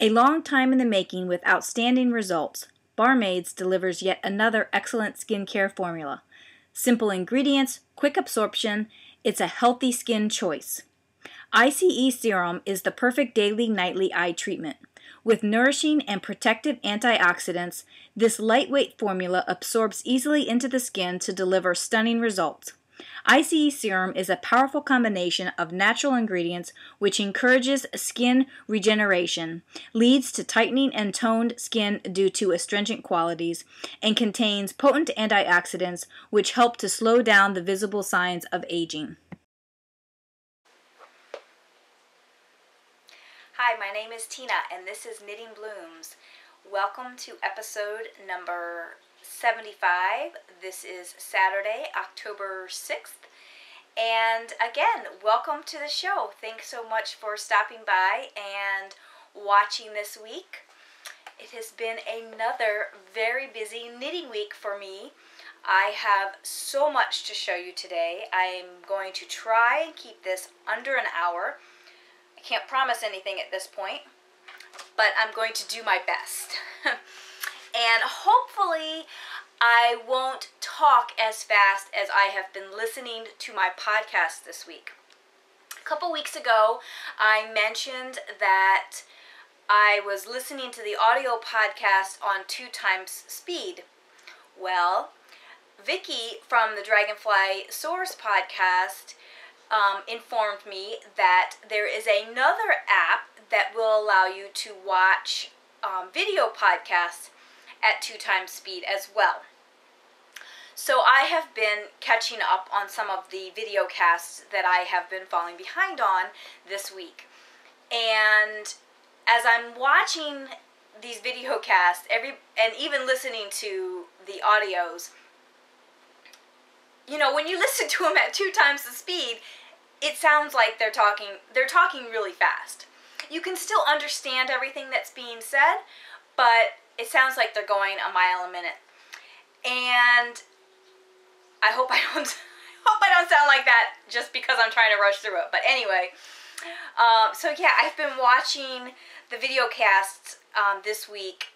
A long time in the making with outstanding results, Barmaids delivers yet another excellent skincare formula. Simple ingredients, quick absorption, it's a healthy skin choice. ICE Serum is the perfect daily nightly eye treatment. With nourishing and protective antioxidants, this lightweight formula absorbs easily into the skin to deliver stunning results. ICE Serum is a powerful combination of natural ingredients which encourages skin regeneration, leads to tightening and toned skin due to astringent qualities, and contains potent antioxidants which help to slow down the visible signs of aging. Hi, my name is Tina and this is Knitting Blooms. Welcome to episode number 75. This is Saturday, October 6th. And again, welcome to the show. Thanks so much for stopping by and watching this week. It has been another very busy knitting week for me. I have so much to show you today. I'm going to try and keep this under an hour. I can't promise anything at this point, but I'm going to do my best. And hopefully I won't talk as fast as I have been listening to my podcast this week. A couple weeks ago, I mentioned that I was listening to the audio podcast on 2 times speed. Well, Vicky from the Dragonfly Source podcast informed me that there is another app that will allow you to watch video podcasts at 2 times speed as well. So I have been catching up on some of the video casts that I have been falling behind on this week. And as I'm watching these video casts, and even listening to the audios, you know, when you listen to them at 2 times the speed, it sounds like they're talking really fast. You can still understand everything that's being said, but it sounds like they're going a mile a minute. And I hope I don't sound like that just because I'm trying to rush through it. But anyway, so yeah, I've been watching the video casts this week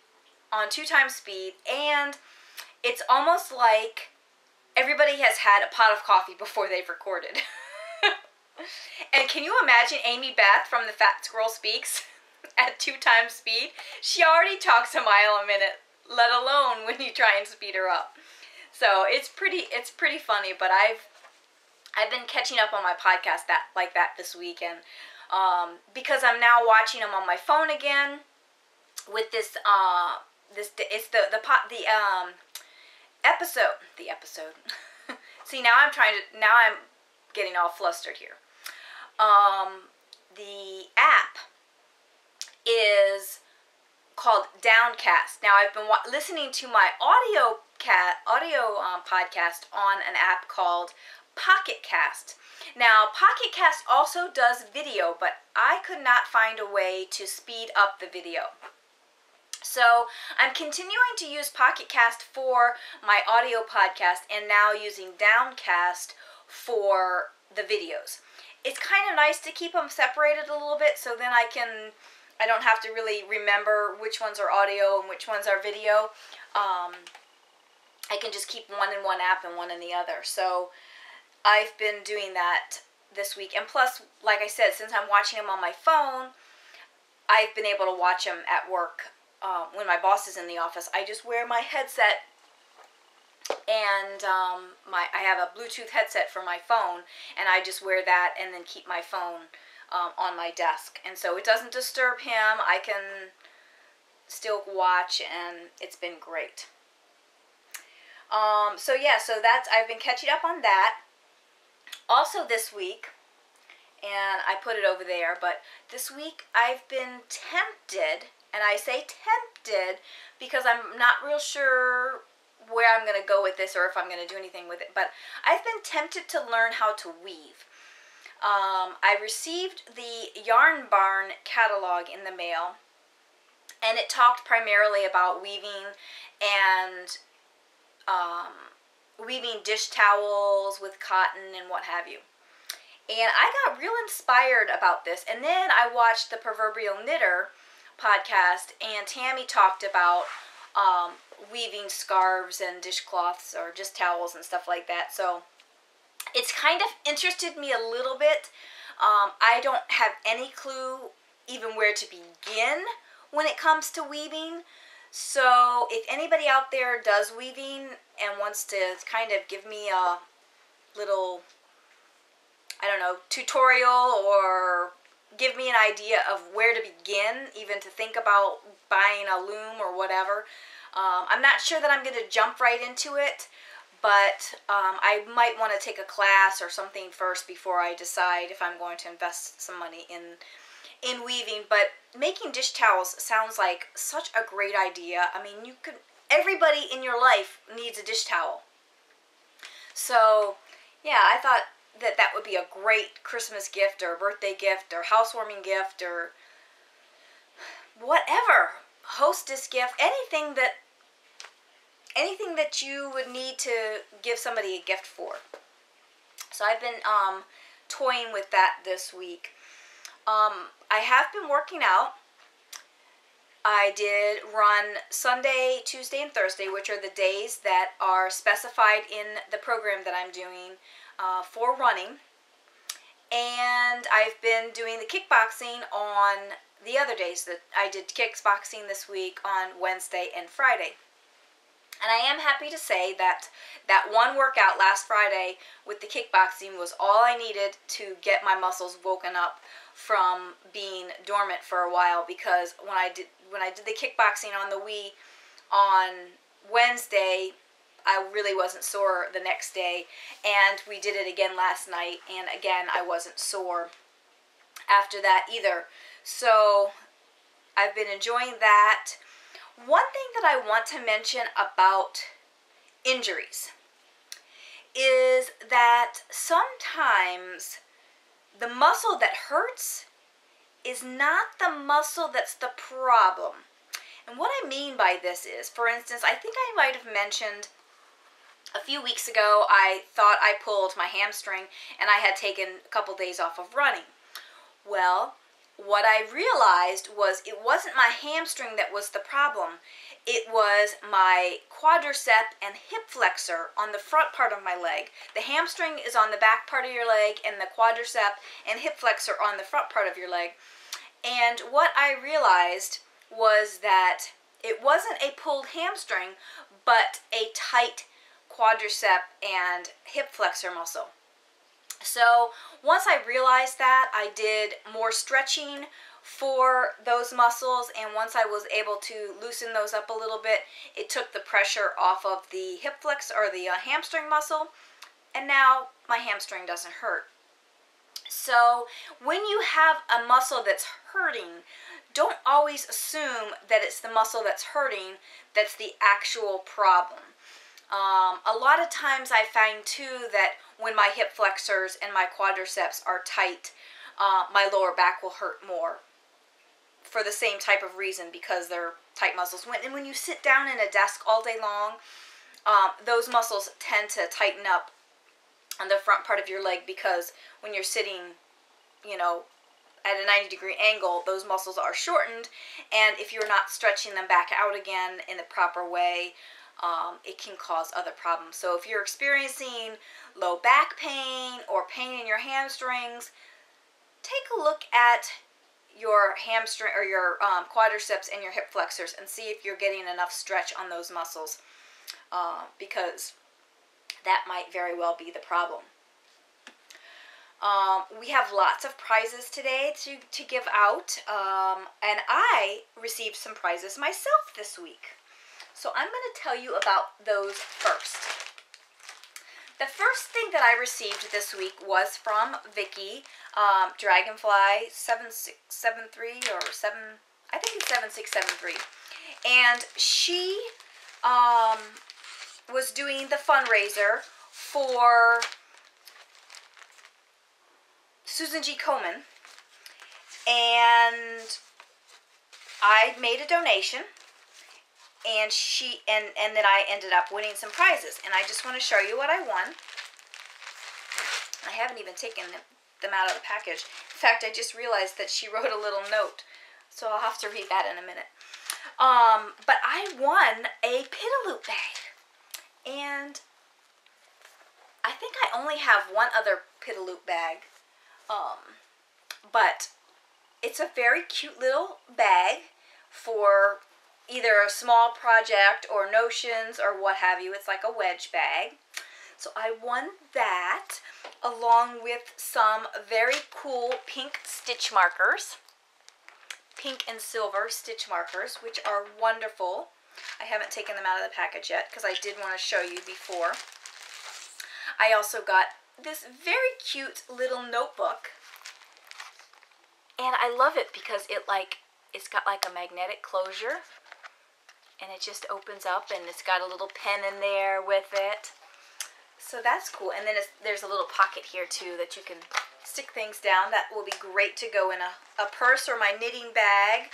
on 2 times speed, and it's almost like everybody has had a pot of coffee before they've recorded. And can you imagine Amy Beth from the Fat Squirrel Speaks at 2 times speed? She already talks a mile a minute, let alone when you try and speed her up. So it's pretty funny, but I've been catching up on my podcast like that this week, and because I'm now watching them on my phone again with this it's the episode. See, now I'm getting all flustered here. The app is called Downcast. Now I've been listening to my audio podcast on an app called Pocket Cast. Now Pocket Cast also does video, but I could not find a way to speed up the video. So I'm continuing to use Pocket Cast for my audio podcast and now using Downcast for the videos. It's kind of nice to keep them separated a little bit, so then I don't have to really remember which ones are audio and which ones are video. I can just keep one in one app and one in the other. So I've been doing that this week. And plus, like I said, since I'm watching them on my phone, I've been able to watch them at work. When my boss is in the office, I just wear my headset, and I have a Bluetooth headset for my phone, and I just wear that and then keep my phone on my desk. And so it doesn't disturb him. I can still watch, and it's been great. So I've been catching up on that. Also this week, and I put it over there, but this week I've been tempted, and I say tempted because I'm not real sure where I'm going to go with this or if I'm going to do anything with it, but I've been tempted to learn how to weave. I received the Yarn Barn catalog in the mail, and it talked primarily about weaving and weaving dish towels with cotton and what have you. And I got real inspired about this, and then I watched The Proverbial Knitter podcast, and Tammy talked about weaving scarves and dishcloths or just towels and stuff like that. So it's kind of interested me a little bit. I don't have any clue even where to begin when it comes to weaving. So if anybody out there does weaving and wants to kind of give me a little, I don't know, tutorial or give me an idea of where to begin, even to think about buying a loom or whatever. I'm not sure that I'm going to jump right into it, but I might want to take a class or something first before I decide if I'm going to invest some money in weaving. But making dish towels sounds like such a great idea. I mean, everybody in your life needs a dish towel. So yeah, I thought that would be a great Christmas gift or birthday gift or housewarming gift or whatever, hostess gift, anything that you would need to give somebody a gift for. So I've been toying with that this week. I have been working out. I did run Sunday, Tuesday, and Thursday, which are the days that are specified in the program that I'm doing for running. And I've been doing the kickboxing on the other days. That I did kickboxing this week on Wednesday and Friday. And I am happy to say that one workout last Friday with the kickboxing was all I needed to get my muscles woken up from being dormant for a while, because when I did the kickboxing on the Wii on Wednesday, I really wasn't sore the next day, and we did it again last night, and again I wasn't sore after that either. So I've been enjoying that. One thing that I want to mention about injuries is that sometimes the muscle that hurts is not the muscle that's the problem. And what I mean by this is, for instance, I think I might have mentioned a few weeks ago, I thought I pulled my hamstring and I had taken a couple days off of running. Well, what I realized was it wasn't my hamstring that was the problem. It was my quadricep and hip flexor on the front part of my leg. The hamstring is on the back part of your leg, and the quadricep and hip flexor on the front part of your leg. And what I realized was that it wasn't a pulled hamstring, but a tight quadricep and hip flexor muscle. So once I realized that, I did more stretching for those muscles, and once I was able to loosen those up a little bit, it took the pressure off of the hip flex or the hamstring muscle, and now my hamstring doesn't hurt. So when you have a muscle that's hurting, don't always assume that it's the muscle that's hurting that's the actual problem. A lot of times I find too that when my hip flexors and my quadriceps are tight, my lower back will hurt more for the same type of reason, because they're tight muscles. When you sit down in a desk all day long, those muscles tend to tighten up on the front part of your leg, because when you're sitting, at a 90-degree angle, those muscles are shortened, and if you're not stretching them back out again in the proper way, it can cause other problems. So if you're experiencing low back pain or pain in your hamstrings, take a look at your hamstring or your quadriceps and your hip flexors and see if you're getting enough stretch on those muscles, because that might very well be the problem. We have lots of prizes today to give out, and I received some prizes myself this week. So I'm going to tell you about those first. The first thing that I received this week was from Vicky, Dragonfly 7673 or 7, I think it's 7673. And she was doing the fundraiser for Susan G. Komen, and I made a donation. And and then I ended up winning some prizes, and I just want to show you what I won. I haven't even taken them out of the package. In fact, I just realized that she wrote a little note So I'll have to read that in a minute. But I won a Pitaloop bag. And I think I only have one other Pitaloop bag. But it's a very cute little bag for either a small project or notions or what have you. It's like a wedge bag. So I won that along with some very cool pink stitch markers. Pink and silver stitch markers, which are wonderful. I haven't taken them out of the package yet because I did want to show you before. I also got this very cute little notebook. And I love it because it's got like a magnetic closure. And it just opens up and it's got a little pen in there with it. So that's cool. And then there's a little pocket here too that you can stick things down. That will be great to go in a purse or my knitting bag.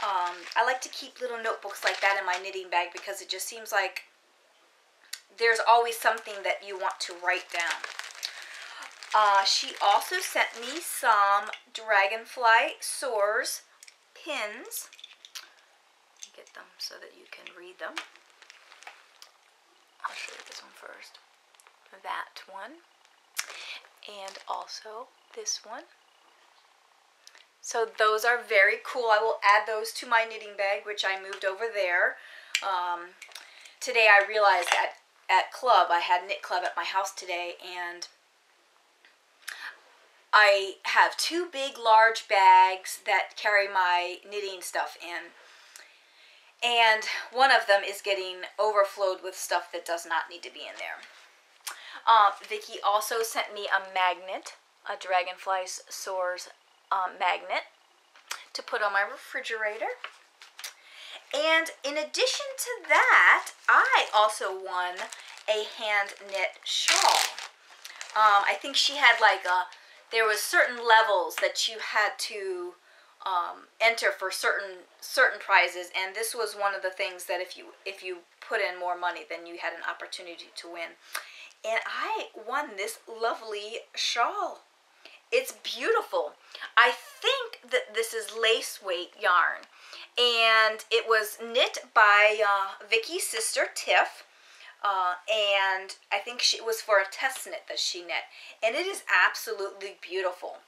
I like to keep little notebooks like that in my knitting bag because it just seems like there's always something that you want to write down. She also sent me some Dragonfly Soars pins. Get them so that you can read them. I'll show you this one first. That one. And also this one. So those are very cool. I will add those to my knitting bag, which I moved over there. Today I realized at club, I had knit club at my house today, and I have two big large bags that carry my knitting stuff in. And one of them is getting overflowed with stuff that does not need to be in there. Vicki also sent me a magnet, a Dragonfly Soars magnet to put on my refrigerator. And in addition to that, I also won a hand knit shawl. I think she had there was certain levels that you had to enter for certain prizes, and this was one of the things that if you put in more money, then you had an opportunity to win. And I won this lovely shawl. It's beautiful. I think that this is lace weight yarn, and it was knit by Vicky's sister Tiff, and I think it was for a test knit that she knit, and it is absolutely beautiful.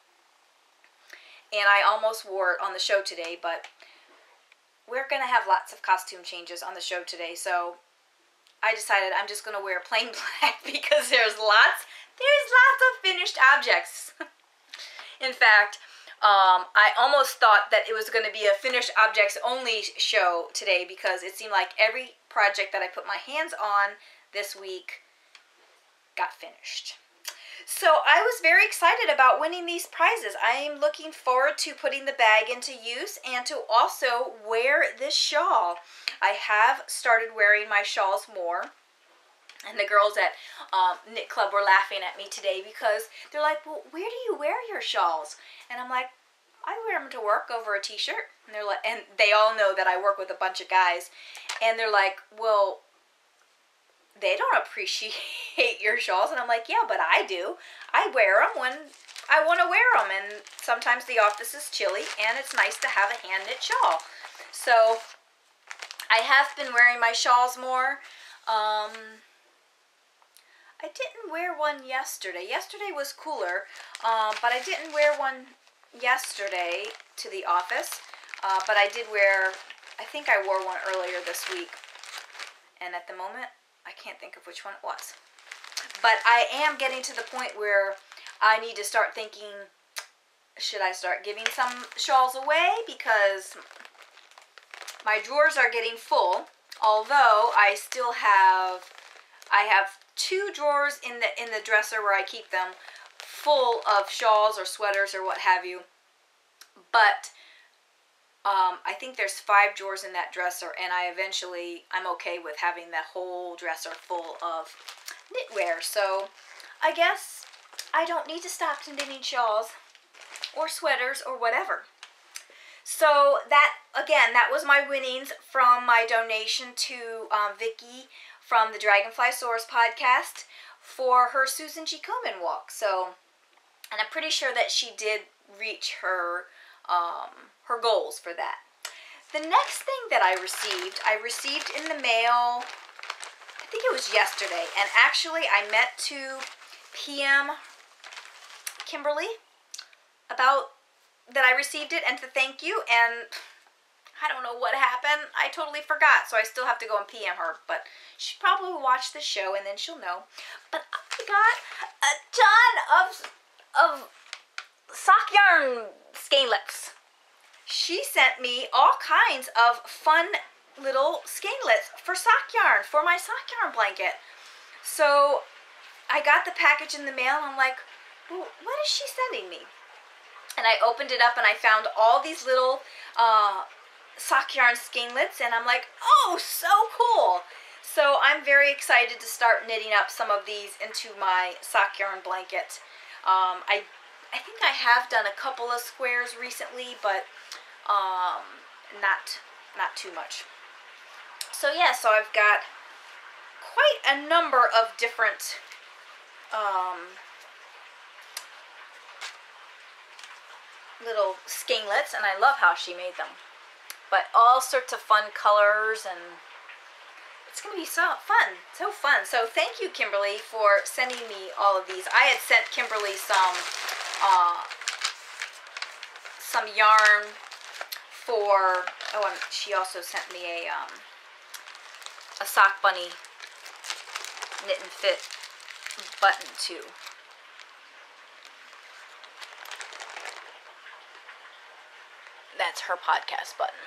And I almost wore it on the show today, but we're going to have lots of costume changes on the show today, so I decided I'm just going to wear plain black because there's lots of finished objects. In fact, I almost thought that it was going to be a finished objects only show today because it seemed like every project that I put my hands on this week got finished. So I was very excited about winning these prizes. I am looking forward to putting the bag into use and to also wear this shawl. I have started wearing my shawls more. And the girls at Knit Club were laughing at me today because they're like, well, where do you wear your shawls? And I'm like, I wear them to work over a t-shirt. And they're like, and they all know that I work with a bunch of guys. And they're like, well, they don't appreciate your shawls. And I'm like, yeah, but I do. I wear them when I want to wear them. And sometimes the office is chilly and it's nice to have a hand knit shawl. So I have been wearing my shawls more. I didn't wear one yesterday. Yesterday was cooler, but I didn't wear one yesterday to the office. But I did wear, I think I wore one earlier this week. And at the moment, I can't think of which one it was. But I am getting to the point where I need to start thinking, should I start giving some shawls away? Because my drawers are getting full, although I still have, two drawers in the dresser where I keep them full of shawls or sweaters or what have you. But I think there's 5 drawers in that dresser, and I'm okay with having that whole dresser full of knitwear. So I guess I don't need to stop knitting shawls or sweaters or whatever. So that, again, that was my winnings from my donation to Vicki from the Dragonfly Soars podcast for her Susan G. Komen walk. So, and I'm pretty sure that she did reach her her goals for that. The next thing that I received in the mail, I think it was yesterday, and actually I meant to PM Kimberly about that I received it and to thank you, and I don't know what happened. I totally forgot, so I still have to go and PM her, but she probably will watch the show and then she'll know. But I got a ton of sock yarn skeins. She sent me all kinds of fun little skeins for sock yarn, for my sock yarn blanket. So I got the package in the mail and I'm like, well, what is she sending me? And I opened it up and I found all these little sock yarn skeins, and I'm like, oh, so cool. So I'm very excited to start knitting up some of these into my sock yarn blanket. I think I have done a couple of squares recently, but not too much. So yeah, so I've got quite a number of different little skeins, and I love how she made them. But all sorts of fun colors, and it's going to be so fun. So thank you, Kimberly, for sending me all of these. I had sent Kimberly some yarn for, oh, and she also sent me a sock bunny knit and fit button too. That's her podcast button.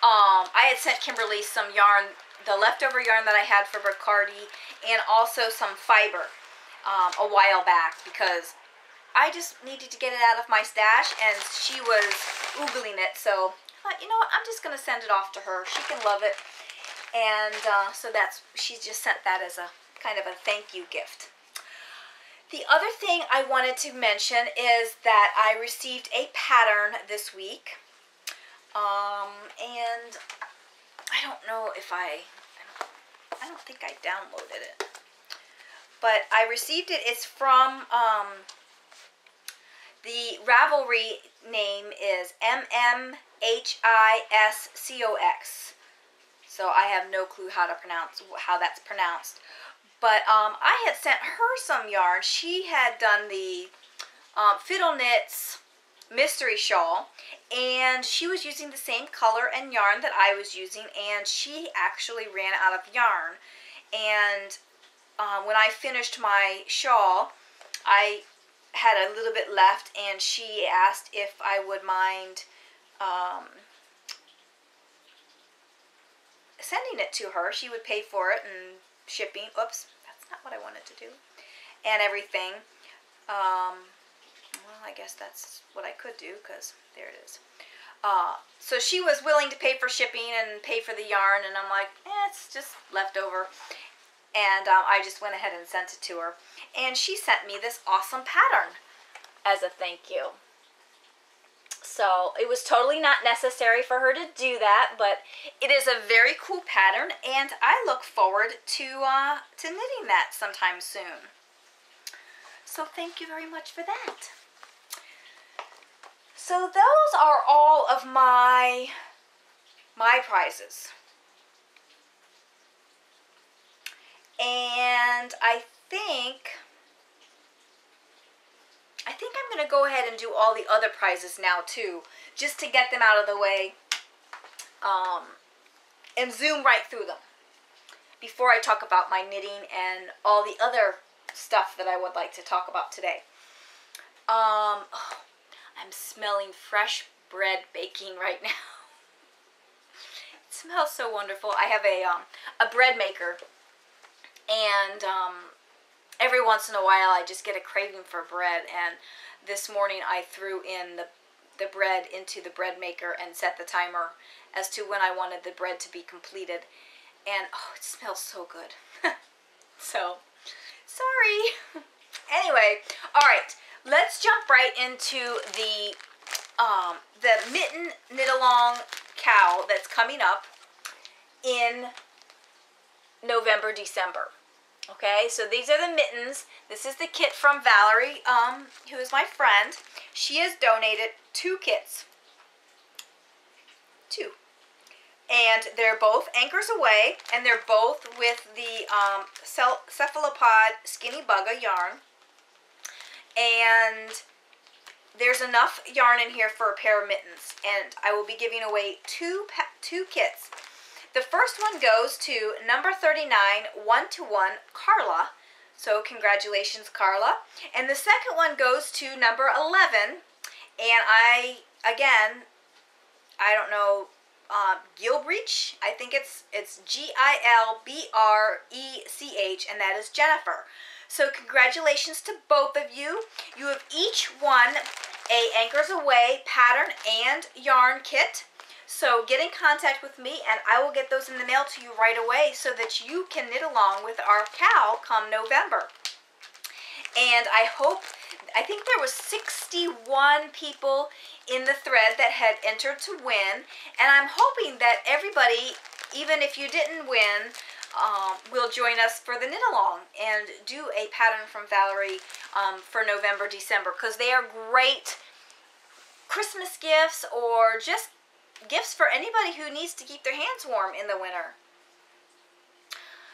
I had sent Kimberly some yarn, the leftover yarn that I had for Bacardi, and also some fiber a while back, because I just needed to get it out of my stash, and she was oogling it, so I thought, you know what, I'm just going to send it off to her. She can love it, and so she just sent that as a kind of a thank you gift. The other thing I wanted to mention is that I received a pattern this week, and I don't know if I don't think I downloaded it, but I received it. It's from, the Ravelry name is MMHISCOX, so I have no clue how that's pronounced. But I had sent her some yarn. She had done the Fiddle Knits mystery shawl, and she was using the same color and yarn that I was using, and she actually ran out of yarn. And when I finished my shawl, I had a little bit left, and she asked if I would mind sending it to her. She would pay for it and shipping. Oops, that's not what I wanted to do. And everything. Well, I guess that's what I could do, because there it is. So she was willing to pay for shipping and pay for the yarn, and I'm like, it's just leftover. And I just went ahead and sent it to her. And she sent me this awesome pattern as a thank you. So it was totally not necessary for her to do that, but it is a very cool pattern, and I look forward to knitting that sometime soon. So thank you very much for that. So those are all of my prizes. And I think I'm going to go ahead and do all the other prizes now too, just to get them out of the way, and zoom right through them before I talk about my knitting and all the other stuff that I would like to talk about today. Oh, I'm smelling fresh bread baking right now. It smells so wonderful. I have a bread maker, and every once in a while I just get a craving for bread, and this morning I threw in the bread into the bread maker and set the timer as to when I wanted the bread to be completed, and oh, it smells so good. So, sorry. Anyway, alright, let's jump right into the mitten knit-along cowl that's coming up in November, December. Okay, so these are the mittens. This is the kit from Valerie, who is my friend. She has donated 2 kits. 2. And they're both Anchors Away, and they're both with the cephalopod skinny bugga yarn. And there's enough yarn in here for a pair of mittens, and I will be giving away 2 kits. The first one goes to number 39, 1-to-1, Carla. So congratulations, Carla. And the second one goes to number 11, and again, I don't know, Gilbreach. I think it's Gilbrech, and that is Jennifer. So congratulations to both of you. You have each won a Anchors Away pattern and yarn kit. So get in contact with me and I will get those in the mail to you right away so that you can knit along with our cow come November. And I think there was 61 people in the thread that had entered to win, and I'm hoping that everybody, even if you didn't win, will join us for the knit along and do a pattern from Valerie for November, December, because they are great Christmas gifts or just gifts for anybody who needs to keep their hands warm in the winter.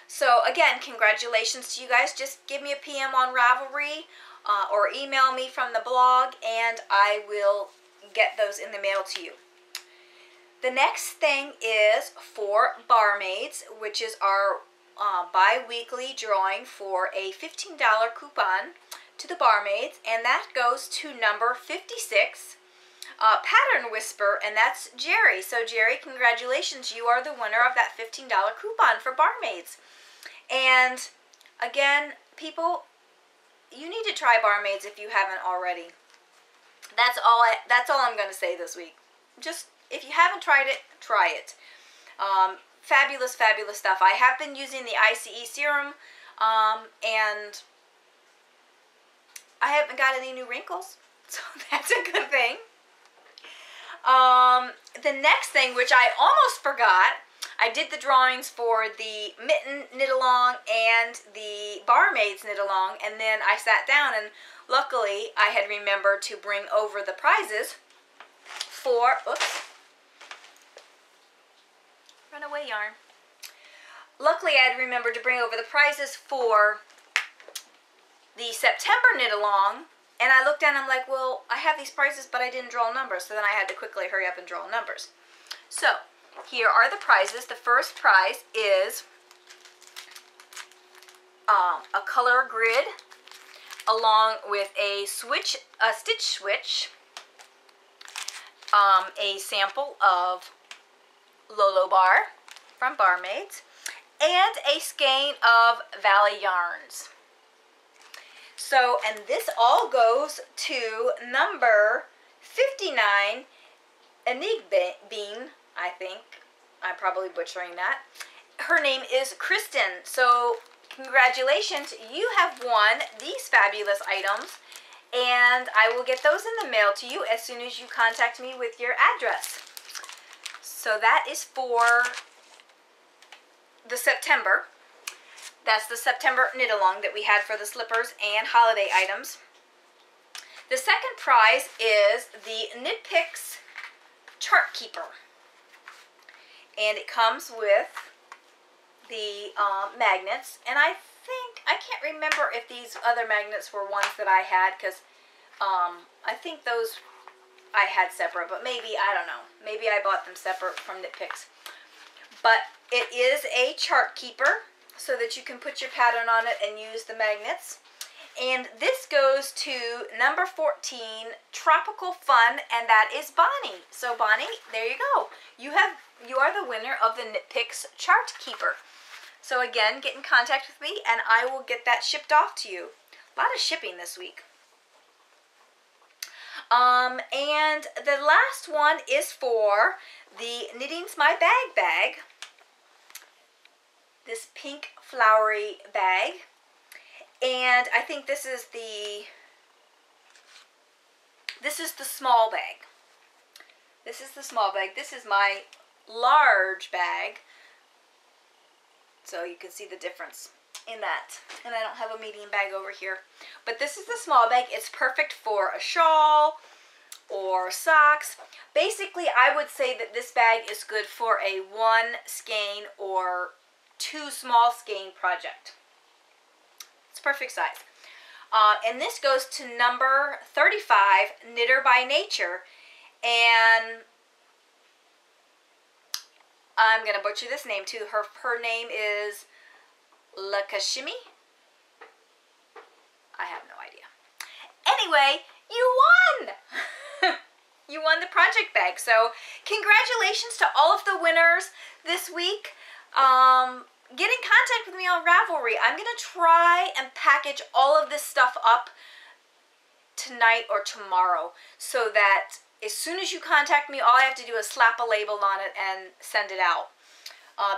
So again, congratulations to you guys. Just give me a PM on Ravelry or email me from the blog and I will get those in the mail to you. The next thing is for Barmaids, which is our bi-weekly drawing for a $15 coupon to the Barmaids, and that goes to number 56, Pattern Whisper, and that's Jerry. So Jerry, congratulations, you are the winner of that $15 coupon for Barmaids. And again, people, you need to try Barmaids if you haven't already. That's all I'm going to say this week. Just, if you haven't tried it, try it. Fabulous, fabulous stuff. I have been using the ICE serum, and I haven't got any new wrinkles, so that's a good thing. The next thing, which I almost forgot, I did the drawings for the Mitten Knit Along and the Barmaids Knit Along, and then I sat down and luckily I had remembered to bring over the prizes for, oops, runaway yarn. Luckily I had remembered to bring over the prizes for the September Knit Along, and I looked down and I'm like, well, I have these prizes but I didn't draw numbers, so then I had to quickly hurry up and draw numbers. So here are the prizes. The first prize is a color grid along with a stitch switch, a sample of Lolo Bar from Barmaids, and a skein of Valley Yarns. So, and this all goes to number 59, Enigbean, I think. I'm probably butchering that. Her name is Kristen. So, congratulations. You have won these fabulous items, and I will get those in the mail to you as soon as you contact me with your address. So that is for the September. That's the September knit along that we had for the slippers and holiday items. The second prize is the Knit Picks Chart Keeper. And it comes with the magnets. And I can't remember if these other magnets were ones that I had, because I think those I had separate, but maybe, I don't know. Maybe I bought them separate from Knit Picks. But it is a chart keeper, so that you can put your pattern on it and use the magnets. And this goes to number 14, Tropical Fun, and that is Bonnie. So Bonnie, there you go. You are the winner of the Knit Picks Chart Keeper. So again, get in contact with me and I will get that shipped off to you. A lot of shipping this week. And the last one is for the Knitting's My Bag. This pink flowery bag, and I think this is the small bag. This is the small bag. This is my large bag, so you can see the difference. in that. And I don't have a medium bag over here. But this is the small bag. It's perfect for a shawl or socks. Basically, I would say that this bag is good for a 1 skein or 2 small skein project. It's perfect size. And this goes to number 35, Knitter by Nature. And I'm going to butcher this name too. Her name is Lakashimi. I have no idea. Anyway, you won! You won the project bag. So congratulations to all of the winners this week. Get in contact with me on Ravelry. I'm going to try and package all of this stuff up tonight or tomorrow so that as soon as you contact me, all I have to do is slap a label on it and send it out.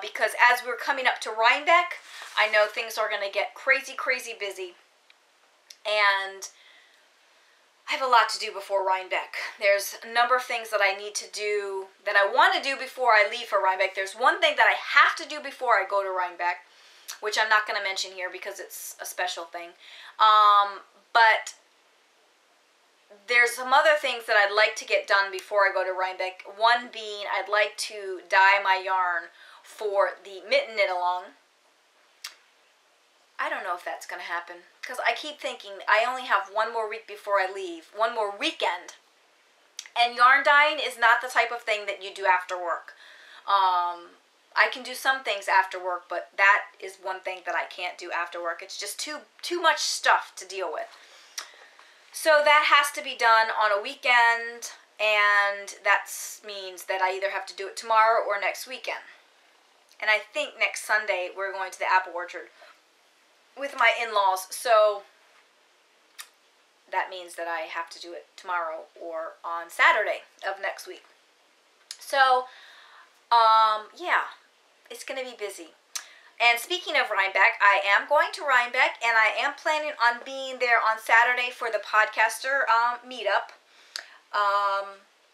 Because as we're coming up to Rhinebeck, I know things are going to get crazy, crazy busy. And I have a lot to do before Rhinebeck. There's a number of things that I need to do, that I want to do before I leave for Rhinebeck. There's one thing that I have to do before I go to Rhinebeck, which I'm not going to mention here because it's a special thing. But there's some other things that I'd like to get done before I go to Rhinebeck. One being, I'd like to dye my yarn for the mitten knit along. I don't know if that's going to happen because I keep thinking I only have one more week before I leave, one more weekend. And yarn dyeing is not the type of thing that you do after work. I can do some things after work, but that is one thing that I can't do after work. It's just too much stuff to deal with. So that has to be done on a weekend, and that means that I either have to do it tomorrow or next weekend. And I think next Sunday we're going to the apple orchard with my in-laws, so that means that I have to do it tomorrow or on Saturday of next week. So, yeah, it's going to be busy. And speaking of Rhinebeck, I am going to Rhinebeck, and I am planning on being there on Saturday for the podcaster meetup.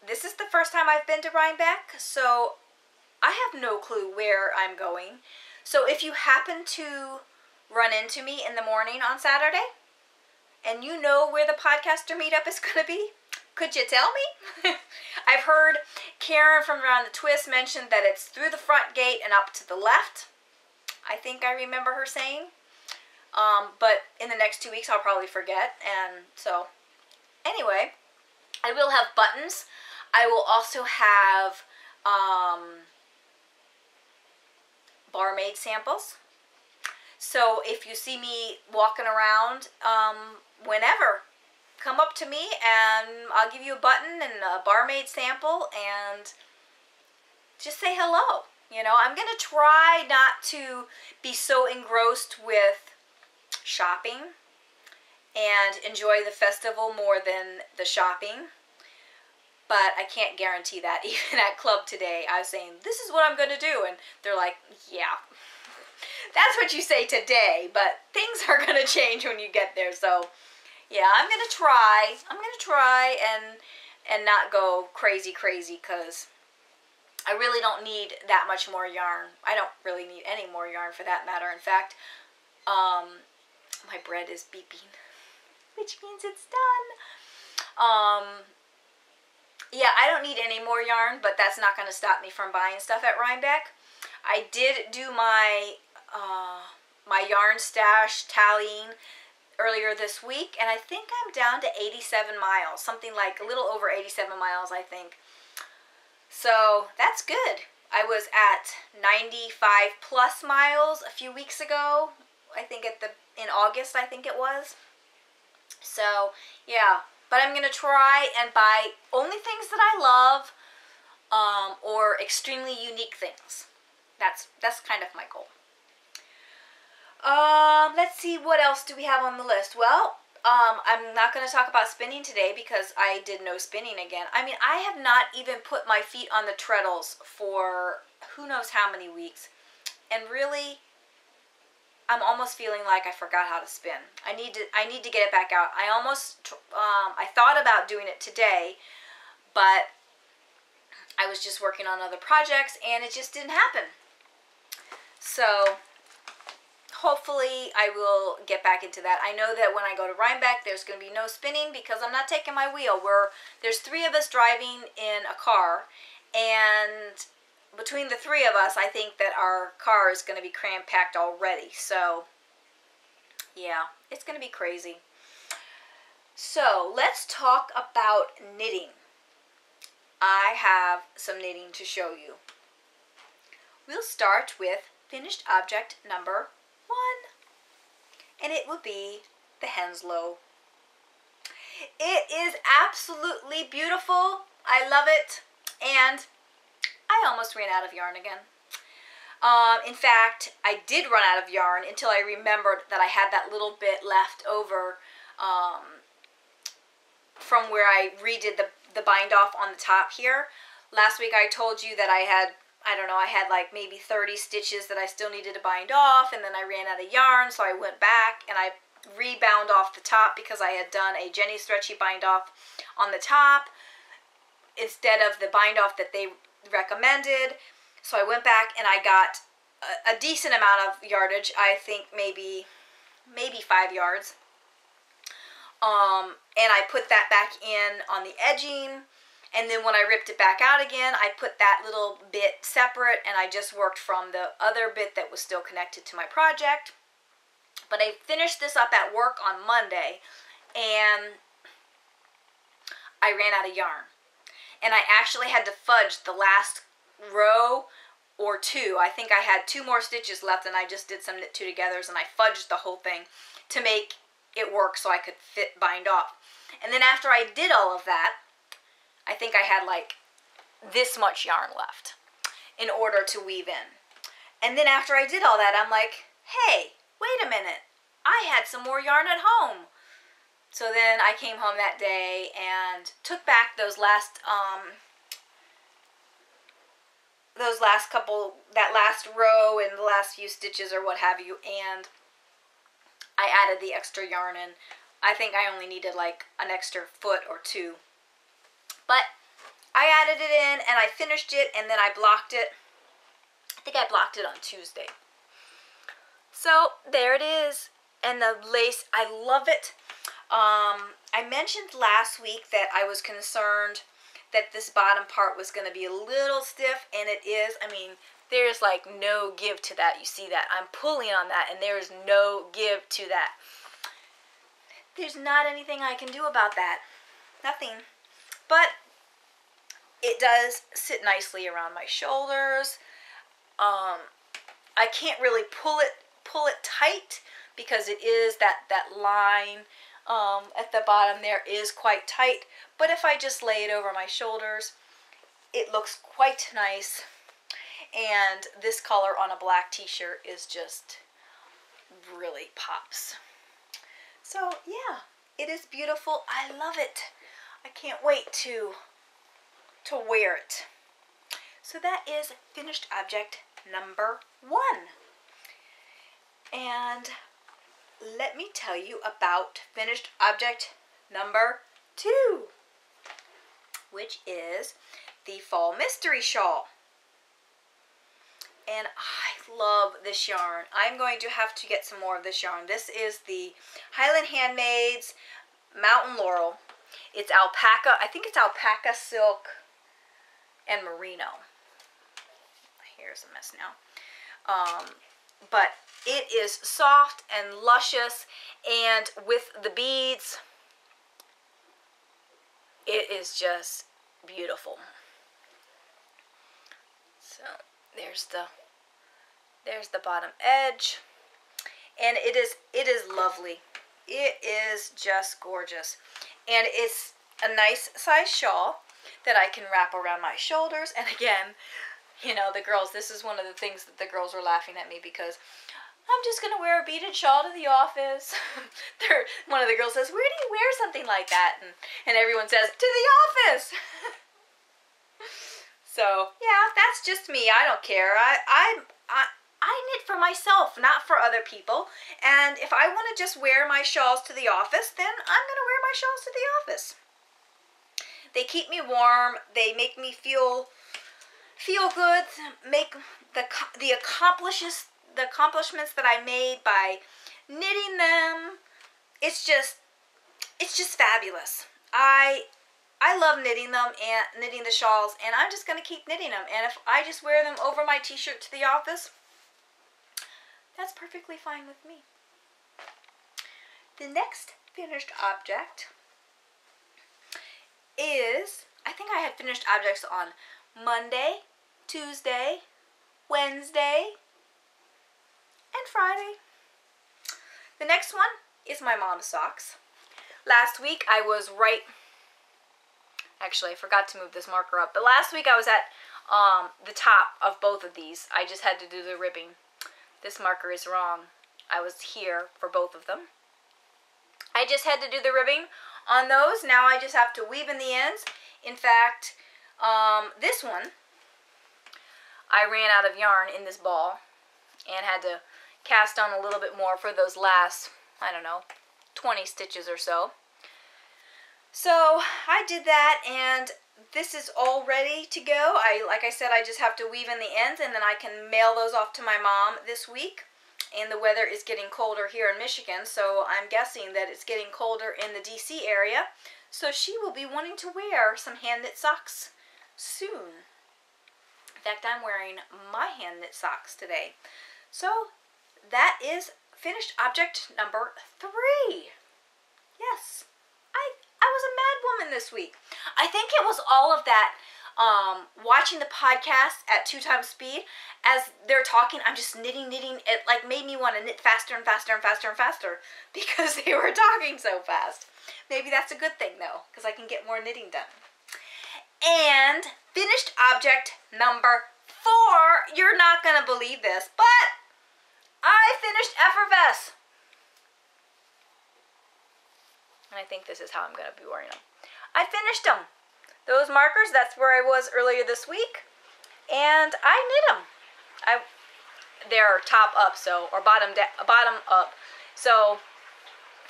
This is the first time I've been to Rhinebeck, so I have no clue where I'm going. So if you happen to run into me in the morning on Saturday, and you know where the podcaster meetup is going to be, could you tell me? I've heard Karen from Around the Twist mention that it's through the front gate and up to the left. I think I remember her saying. But in the next 2 weeks, I'll probably forget. And so, anyway, I will have buttons. I will also have barmaid samples. So if you see me walking around whenever, come up to me and I'll give you a button and a barmaid sample and just say hello. You know, I'm going to try not to be so engrossed with shopping and enjoy the festival more than the shopping. But I can't guarantee that. Even at club today, I was saying, this is what I'm going to do. And they're like, yeah, that's what you say today. But things are going to change when you get there. So, yeah, I'm going to try. I'm going to try and not go crazy because I really don't need that much more yarn. I don't really need any more yarn for that matter. In fact, my bread is beeping, which means it's done. Yeah, I don't need any more yarn, but that's not going to stop me from buying stuff at Rhinebeck. I did do my my yarn stash tallying earlier this week, and I think I'm down to 87 miles, something like a little over 87 miles, I think. So that's good. I was at 95 plus miles a few weeks ago. I think in August, I think it was. So yeah, but I'm gonna try and buy only things that I love, or extremely unique things. That's kind of my goal. Let's see, what else do we have on the list? Well, I'm not going to talk about spinning today because I did no spinning again. I mean, I have not even put my feet on the treadles for who knows how many weeks. And really, I'm almost feeling like I forgot how to spin. I need to get it back out. I thought about doing it today, but I was just working on other projects and it just didn't happen. So hopefully I will get back into that. I know that when I go to Rhinebeck, there's going to be no spinning because I'm not taking my wheel. There's 3 of us driving in a car, and between the 3 of us, I think that our car is going to be cram-packed already. So, yeah, it's going to be crazy. So, let's talk about knitting. I have some knitting to show you. We'll start with finished object number 1, and it will be the Henslow. It is absolutely beautiful. I love it, and I almost ran out of yarn again. In fact, I did run out of yarn until I remembered that I had that little bit left over from where I redid the bind off on the top here. Last week I told you that I had, I don't know, I had like maybe 30 stitches that I still needed to bind off, and then I ran out of yarn, so I went back and I rebound off the top because I had done a Jenny Stretchy bind off on the top instead of the bind off that they recommended. So I went back and I got a decent amount of yardage. I think maybe 5 yards. And I put that back in on the edging, and then when I ripped it back out again, I put that little bit separate, and I just worked from the other bit that was still connected to my project. But I finished this up at work on Monday, and I ran out of yarn. And I actually had to fudge the last row or 2. I think I had 2 more stitches left, and I just did some knit 2-togethers, and I fudged the whole thing to make it work so I could bind off. And then after I did all of that, I think I had like this much yarn left in order to weave in. And then after I did all that, I'm like, hey, wait a minute, I had some more yarn at home. So then I came home that day and took back that last row and the last few stitches or what have you, and I added the extra yarn in. I think I only needed like an extra foot or 2. But I added it in and I finished it, and then I blocked it. I think I blocked it on Tuesday. So there it is. And the lace, I love it. I mentioned last week that I was concerned that this bottom part was going to be a little stiff, and it is. I mean, there's like no give to that. You see that? I'm pulling on that, and there is no give to that. There's not anything I can do about that. Nothing. But it does sit nicely around my shoulders. I can't really pull it tight because it is that line at the bottom there is quite tight. But if I just lay it over my shoulders, it looks quite nice. And this color on a black t-shirt is just really pops. So yeah, it is beautiful. I love it. I can't wait to wear it. So that is finished object number 1. And let me tell you about finished object number 2, which is the Fall Mystery Shawl. And I love this yarn. I'm going to have to get some more of this yarn. This is the Highland Handmaids Mountain Laurel. It's alpaca. I think it's alpaca, silk, and merino. Here's a mess now. But it is soft and luscious, and with the beads, it is just beautiful. So there's the bottom edge, and it is lovely. It is just gorgeous, and it's a nice size shawl that I can wrap around my shoulders. And again, you know, the girls, this is one of the things that the girls were laughing at me because I'm just going to wear a beaded shawl to the office. One of the girls says, where do you wear something like that? And everyone says, to the office. So, yeah, that's just me. I don't care. I knit for myself, not for other people. And if I want to just wear my shawls to the office, then I'm going to wear my shawls to the office. They keep me warm. They make me feel good. Make the the accomplishments that I made by knitting them, it's just fabulous. I love knitting them and knitting the shawls, and I'm just going to keep knitting them. And if I just wear them over my t-shirt to the office, that's perfectly fine with me. The next finished object is, I think I had finished objects on Monday, Tuesday, Wednesday, and Friday. The next one is my mom's socks. Last week I was actually I forgot to move this marker up, but last week I was at the top of both of these. I just had to do the ribbing. This marker is wrong. I was here for both of them. I just had to do the ribbing on those. Now I just have to weave in the ends. In fact, this one, I ran out of yarn in this ball and had to cast on a little bit more for those last, I don't know, 20 stitches or so. So I did that, and this is all ready to go. Like I said, I just have to weave in the ends, and then I can mail those off to my mom this week. And the weather is getting colder here in Michigan, so I'm guessing that it's getting colder in the DC area. So she will be wanting to wear some hand-knit socks soon. In fact, I'm wearing my hand-knit socks today. So that is finished object number 3. Yes, I was a mad woman this week. I think it was all of that watching the podcast at 2 times speed. As they're talking, I'm just knitting. It like made me want to knit faster and faster and faster and faster because they were talking so fast. Maybe that's a good thing though, because I can get more knitting done. And finished object number 4. You're not going to believe this, but I finished Effervesce. And I think this is how I'm going to be wearing them. I finished them. Those markers, that's where I was earlier this week. And I knit them. They're top up, or bottom up. So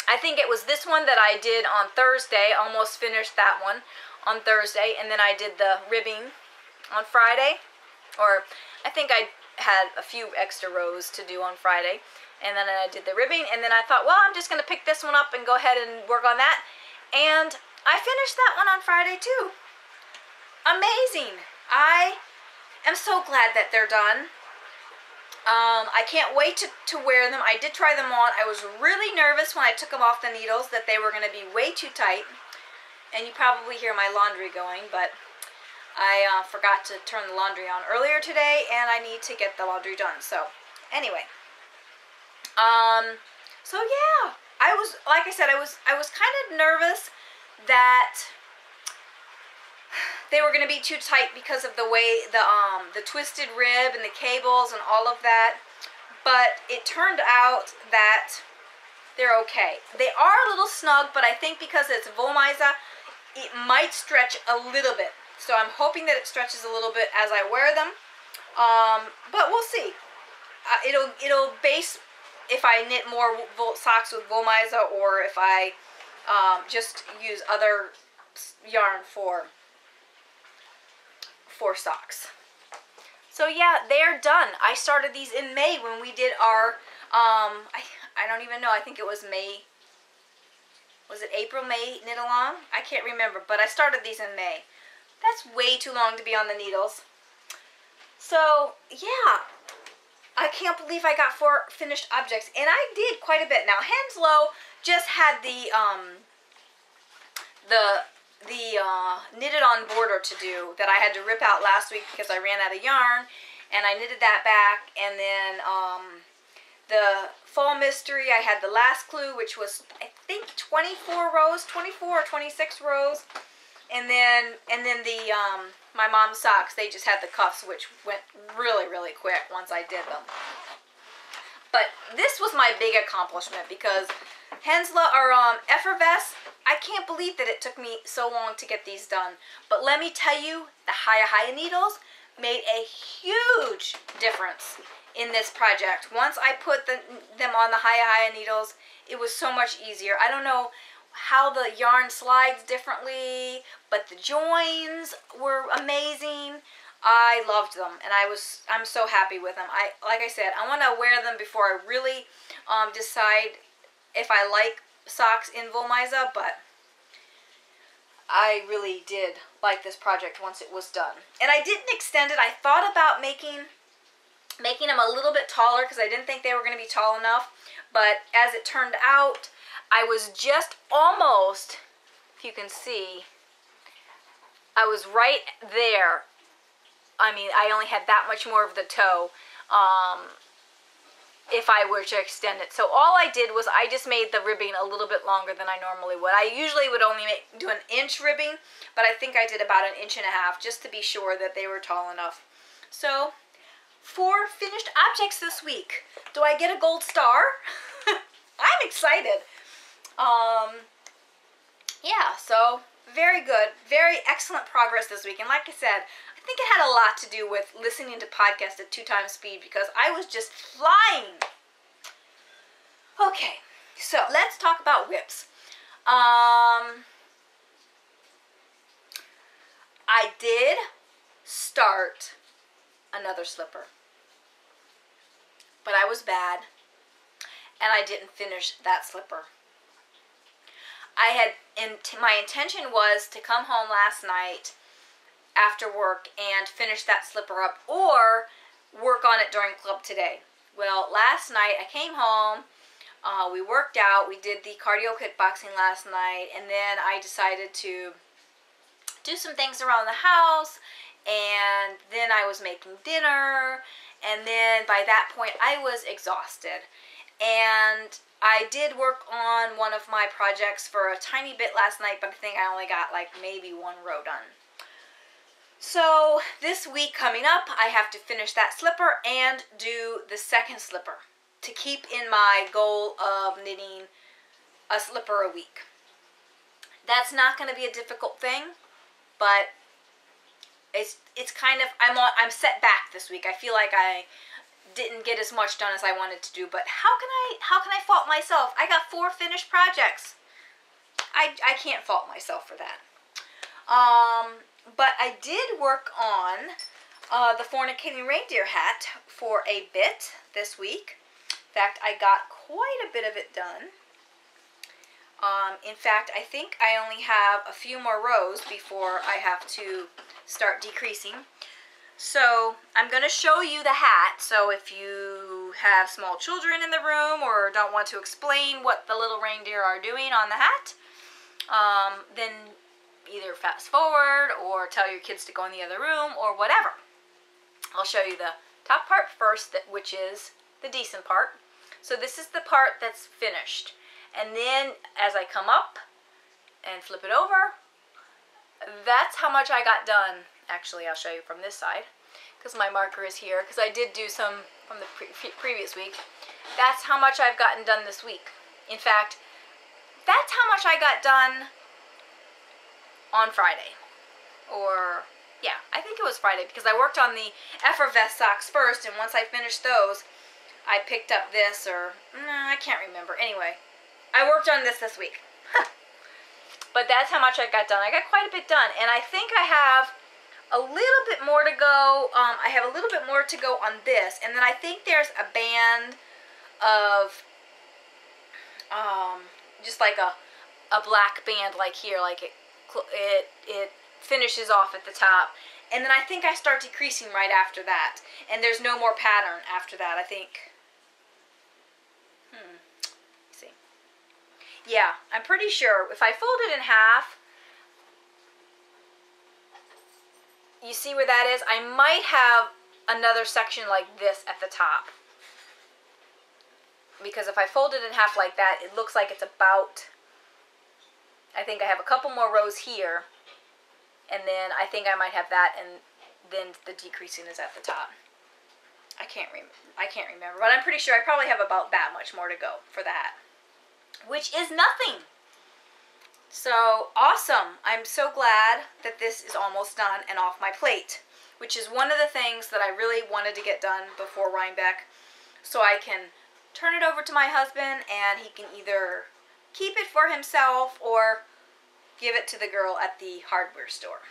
I think it was this one that I did on Thursday. Almost finished that one on Thursday. And then I did the ribbing on Friday. Or I think I had a few extra rows to do on Friday. And then I did the ribbing, and then I thought, well, I'm just going to pick this one up and go ahead and work on that. And I finished that one on Friday, too. Amazing. I am so glad that they're done. I can't wait to wear them. I did try them on. I was really nervous when I took them off the needles that they were going to be way too tight. And you probably hear my laundry going, but I forgot to turn the laundry on earlier today, and I need to get the laundry done. So, anyway. So yeah, like I said, I was kind of nervous that they were going to be too tight because of the way the twisted rib and the cables and all of that, but it turned out that they're okay. They are a little snug, but I think because it's Wollmeise, it might stretch a little bit. So I'm hoping that it stretches a little bit as I wear them, but we'll see. It'll base if I knit more socks with Wollmeise or if I just use other yarn for socks. So yeah, they're done. I started these in May when we did our, I don't even know, I think it was May. Was it April, May knit along? I can't remember, but I started these in May. That's way too long to be on the needles. So yeah. I can't believe I got 4 finished objects, and I did quite a bit. Now, Henslow just had the knitted on border to do that I had to rip out last week because I ran out of yarn, and I knitted that back. And then the Fall Mystery, I had the last clue, which was I think 24 rows, 24 or 26 rows. And then the my mom's socks, they just had the cuffs, which went really, really quick once I did them. But this was my big accomplishment because Henslow or Effervesce, I can't believe that it took me so long to get these done. But let me tell you, the Haya needles made a huge difference in this project. Once I put them on the Haya needles, it was so much easier. I don't know how the yarn slides differently, but the joins were amazing. I loved them, and I'm so happy with them. Like I said, I want to wear them before I really decide if I like socks in Volmisa, but I really did like this project once it was done. And I didn't extend it. I thought about making them a little bit taller because I didn't think they were going to be tall enough. But as it turned out, I was just almost, if you can see, I was right there. I mean, I only had that much more of the toe if I were to extend it. So all I did was I just made the ribbing a little bit longer than I normally would. I usually would only do an inch ribbing, but I think I did about 1.5 inches just to be sure that they were tall enough. So 4 finished objects this week. Do I get a gold star? I'm excited. Yeah, so very good. Very excellent progress this week. And like I said, I think it had a lot to do with listening to podcasts at 2 times speed because I was just flying. Okay, so let's talk about whips. I did start another slipper, but I was bad, and I didn't finish that slipper. My intention was to come home last night after work and finish that slipper up or work on it during club today. Well, last night I came home, we worked out, we did the cardio kickboxing last night, and then I decided to do some things around the house, and then I was making dinner, and then by that point I was exhausted. And I did work on one of my projects for a tiny bit last night, but I think I only got like maybe 1 row done. So this week coming up, I have to finish that slipper and do the second slipper to keep in my goal of knitting a slipper a week. That's not going to be a difficult thing, but it's kind of, I'm set back this week. I feel like I didn't get as much done as I wanted to do, but how can I fault myself? I got 4 finished projects. I can't fault myself for that. But I did work on the fornicating reindeer hat for a bit this week. In fact, I got quite a bit of it done. In fact, I think I only have a few more rows before I have to start decreasing. So I'm going to show you the hat, so if you have small children in the room or don't want to explain what the little reindeer are doing on the hat, then either fast forward or tell your kids to go in the other room or whatever. I'll show you the top part first, which is the decent part. So this is the part that's finished. And then as I come up and flip it over, that's how much I got done. Actually, I'll show you from this side because my marker is here because I did do some from the previous week. That's how much I've gotten done this week. In fact, that's how much I got done on Friday. Or, yeah, I think it was Friday because I worked on the Effervescent socks first, and once I finished those, I picked up this, or, I can't remember. Anyway, I worked on this week. But that's how much I got done. I got quite a bit done, and I think I have a little bit more to go. I have a little bit more to go on this, and then I think there's a band of, just like a black band like here, like it finishes off at the top, and then I think I start decreasing right after that, and there's no more pattern after that, I think. See. Yeah, I'm pretty sure if I fold it in half, you see where that is? I might have another section like this at the top, because if I fold it in half like that, it looks like it's about, I think I have a couple more rows here, and then I think I might have that, and then the decreasing is at the top. I can't remember, but I'm pretty sure I probably have about that much more to go for that, which is nothing. So awesome. I'm so glad that this is almost done and off my plate, which is one of the things that I really wanted to get done before Rhinebeck, so I can turn it over to my husband and he can either keep it for himself or give it to the girl at the hardware store.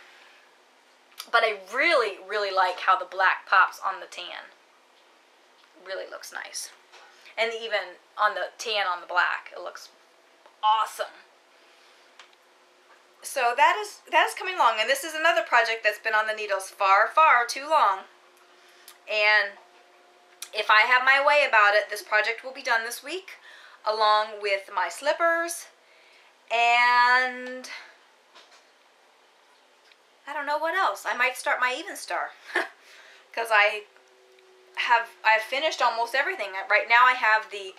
But I really, really like how the black pops on the tan. Really looks nice. And even on the tan on the black, it looks awesome. So that is coming along, and this is another project that's been on the needles far, far too long. And if I have my way about it, this project will be done this week, along with my slippers, and I don't know what else. I might start my Even Star, because I've finished almost everything. Right now I have the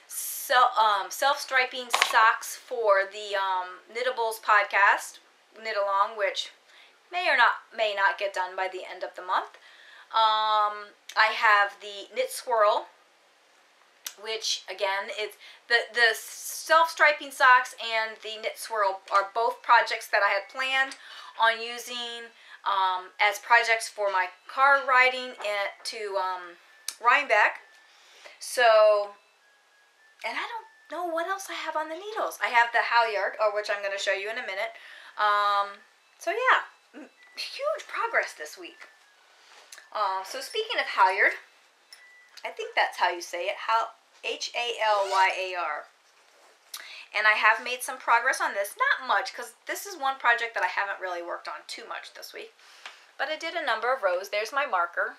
self-striping socks for the Knittables podcast, Knit Along, which may not get done by the end of the month. I have the Knit Swirl, which again, it's the self-striping socks and the Knit Swirl are both projects that I had planned on using as projects for my car riding to Rhinebeck. So, and I don't know what else I have on the needles. I have the halyard, which I'm going to show you in a minute. So yeah, huge progress this week. So speaking of halyard, I think that's how you say it, Halyar. And I have made some progress on this. Not much, because this is one project that I haven't really worked on too much this week. But I did a number of rows. There's my marker.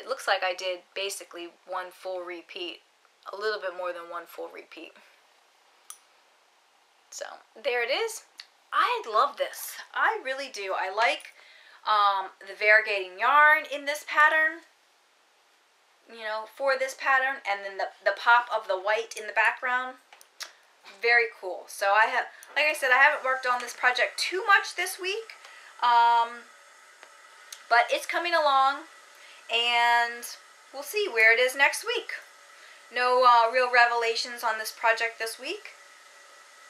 Looks like I did basically one full repeat. A little bit more than one full repeat. So, there it is. I love this. I really do. I like the variegating yarn in this pattern. You know, for this pattern. And then the pop of the white in the background. Very cool. So I have, like I said, I haven't worked on this project too much this week. But it's coming along. And we'll see where it is next week. No real revelations on this project this week.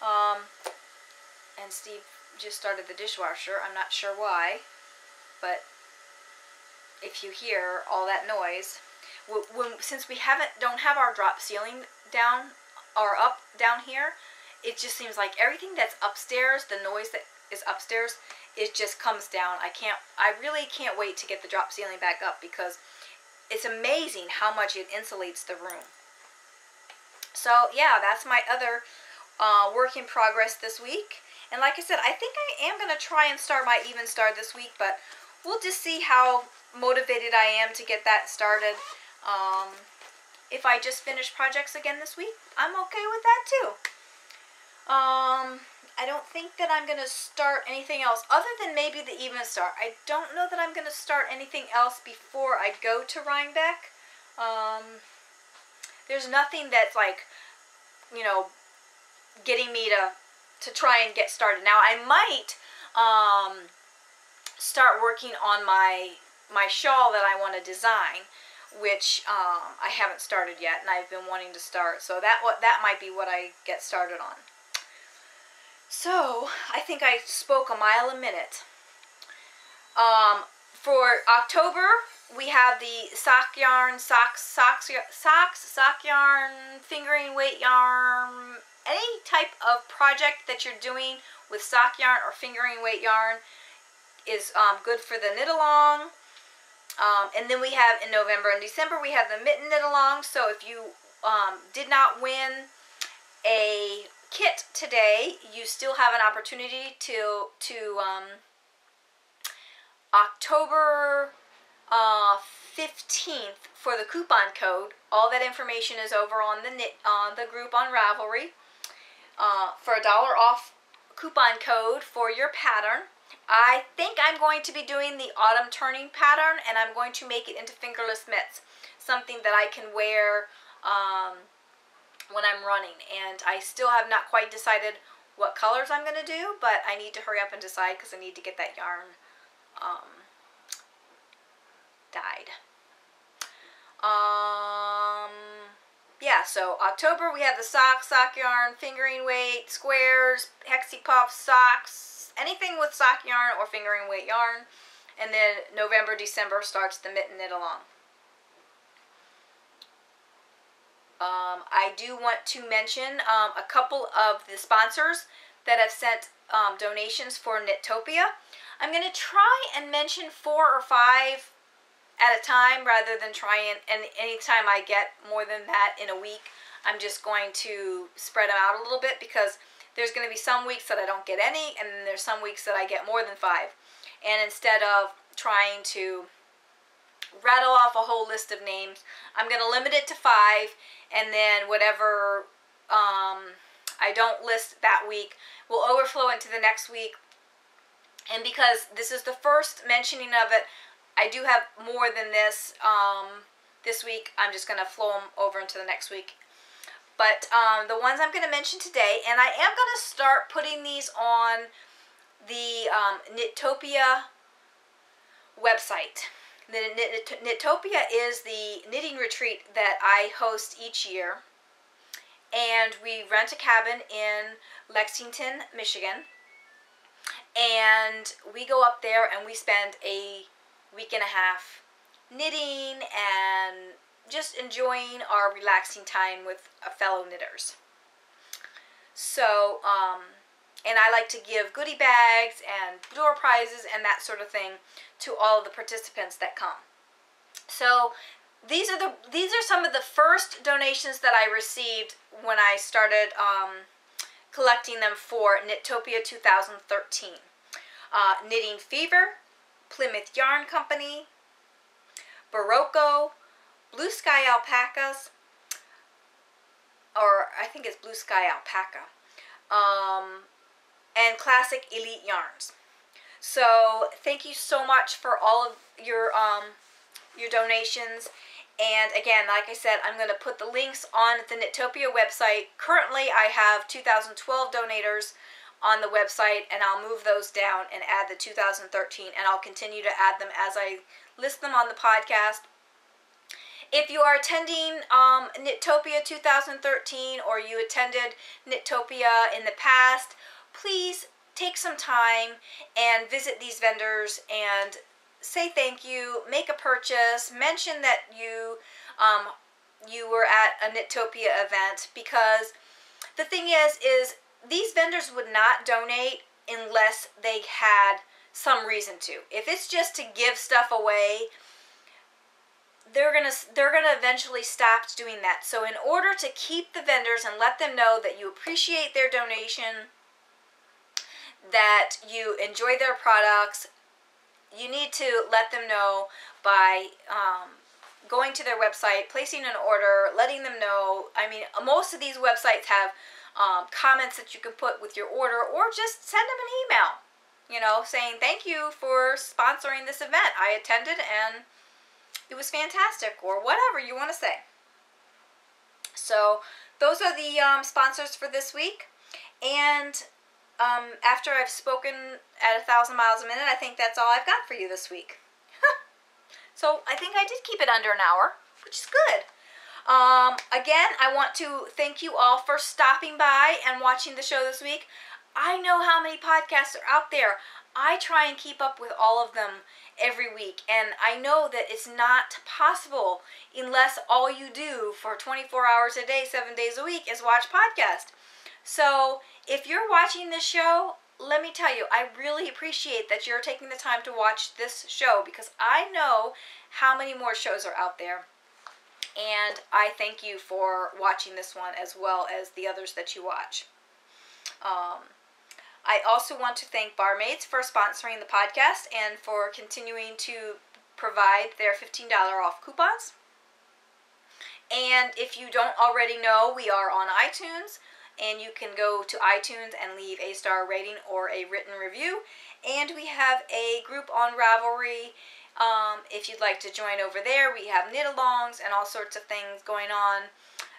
And Steve just started the dishwasher. I'm not sure why. But if you hear all that noise, since we don't have our drop ceiling down or up down here, it just seems like everything that's upstairs, the noise that is upstairs, it just comes down. I really can't wait to get the drop ceiling back up, because it's amazing how much it insulates the room. So yeah, that's my other work in progress this week. And like I said, I think I am going to try and start my Even Star this week, but we'll just see how motivated I am to get that started. If I just finish projects again this week, I'm okay with that too. I don't think that I'm going to start anything else other than maybe the Even Star. I don't know that I'm going to start anything else before I go to Rhinebeck. There's nothing that's like, you know, getting me to try and get started. Now, I might start working on my shawl that I want to design, which I haven't started yet, and I've been wanting to start. So that might be what I get started on. So, I think I spoke a mile a minute. For October, we have the sock yarn, sock yarn, fingering weight yarn, any type of project that you're doing with sock yarn or fingering weight yarn is good for the knit along. And then we have in November and December, we have the mitten knit along. So if you did not win a kit today, you still have an opportunity to October 15th for the coupon code. All that information is over on the group on Ravelry for $1 off coupon code for your pattern. I think I'm going to be doing the autumn turning pattern, and I'm going to make it into fingerless mitts, something that I can wear when I'm running. And I still have not quite decided what colors I'm going to do, but I need to hurry up and decide because I need to get that yarn dyed. Yeah, so October we have the sock yarn, fingering weight, squares, hexie puff, socks, anything with sock yarn or fingering weight yarn. And then November, December starts the mitten knit along. I do want to mention a couple of the sponsors that have sent donations for knit-topia. I'm going to try and mention 4 or 5 at a time rather than trying, and anytime I get more than that in a week, I'm just going to spread them out a little bit, because there's going to be some weeks that I don't get any, and then there's some weeks that I get more than 5. And instead of trying to rattle off a whole list of names, I'm going to limit it to 5, and then whatever I don't list that week will overflow into the next week. And because this is the first mentioning of it, I do have more than this this week. I'm just going to flow them over into the next week. But the ones I'm going to mention today, and I am going to start putting these on the knit-topia website. The knit-topia is the knitting retreat that I host each year. And we rent a cabin in Lexington, Michigan. And we go up there and we spend a week and a half knitting and just enjoying our relaxing time with fellow knitters. So, and I like to give goodie bags and door prizes and that sort of thing to all of the participants that come. So these are some of the first donations that I received when I started collecting them for Knit-topia 2013. Knitting Fever, Plymouth Yarn Company, Barocco, Blue Sky Alpacas, or I think it's Blue Sky Alpaca, and Classic Elite Yarns. So thank you so much for all of your donations. And again, like I said, I'm going to put the links on the Knit-topia website. Currently, I have 2012 donators on the website, and I'll move those down and add the 2013, and I'll continue to add them as I list them on the podcast. If you are attending Knit-topia 2013, or you attended Knit-topia in the past, please take some time and visit these vendors and say thank you, make a purchase, mention that you were at a Knit-topia event, because the thing is these vendors would not donate unless they had some reason to. If it's just to give stuff away, they're gonna eventually stop doing that. So in order to keep the vendors and let them know that you appreciate their donation, that you enjoy their products, you need to let them know by going to their website, placing an order, letting them know. I mean, most of these websites have comments that you can put with your order, or just send them an email, you know, saying thank you for sponsoring this event. I attended and it was fantastic, or whatever you want to say. So those are the sponsors for this week. And after I've spoken at 1,000 miles a minute, I think that's all I've got for you this week. So I think I did keep it under an hour, which is good. Again, I want to thank you all for stopping by and watching the show this week. I know how many podcasts are out there. I try and keep up with all of them every week, and I know that it's not possible unless all you do for 24 hours a day, 7 days a week is watch podcasts. So if you're watching this show, let me tell you, I really appreciate that you're taking the time to watch this show, because I know how many more shows are out there. And I thank you for watching this one as well as the others that you watch. I also want to thank Barmaids for sponsoring the podcast and for continuing to provide their $15 off coupons. And if you don't already know, we are on iTunes, and you can go to iTunes and leave a star rating or a written review. And we have a group on Ravelry. If you'd like to join over there, we have knit-alongs and all sorts of things going on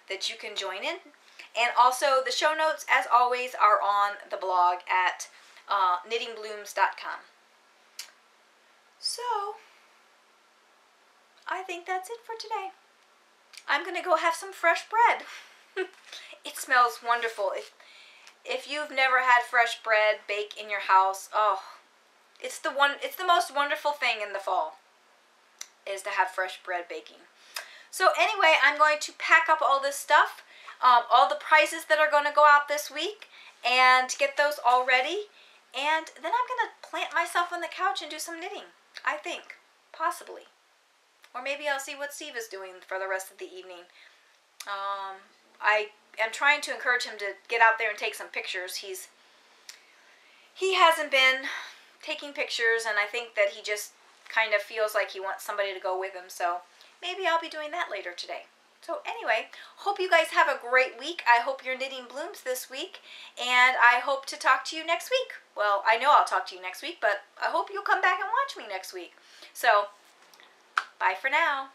that you can join in. And also, the show notes, as always, are on the blog at knittingblooms.com. So, I think that's it for today. I'm going to go have some fresh bread. It smells wonderful. If you've never had fresh bread bake in your house, oh, it's the most wonderful thing in the fall, is to have fresh bread baking. So anyway, I'm going to pack up all this stuff, all the prizes that are going to go out this week, and get those all ready. And then I'm going to plant myself on the couch and do some knitting, I think, possibly. Or maybe I'll see what Steve is doing for the rest of the evening. I am trying to encourage him to get out there and take some pictures. He hasn't been taking pictures, and I think that he just kind of feels like he wants somebody to go with him, so maybe I'll be doing that later today. So anyway, hope you guys have a great week. I hope you're knitting blooms this week, and I hope to talk to you next week. Well, I know I'll talk to you next week, but I hope you'll come back and watch me next week. So, bye for now.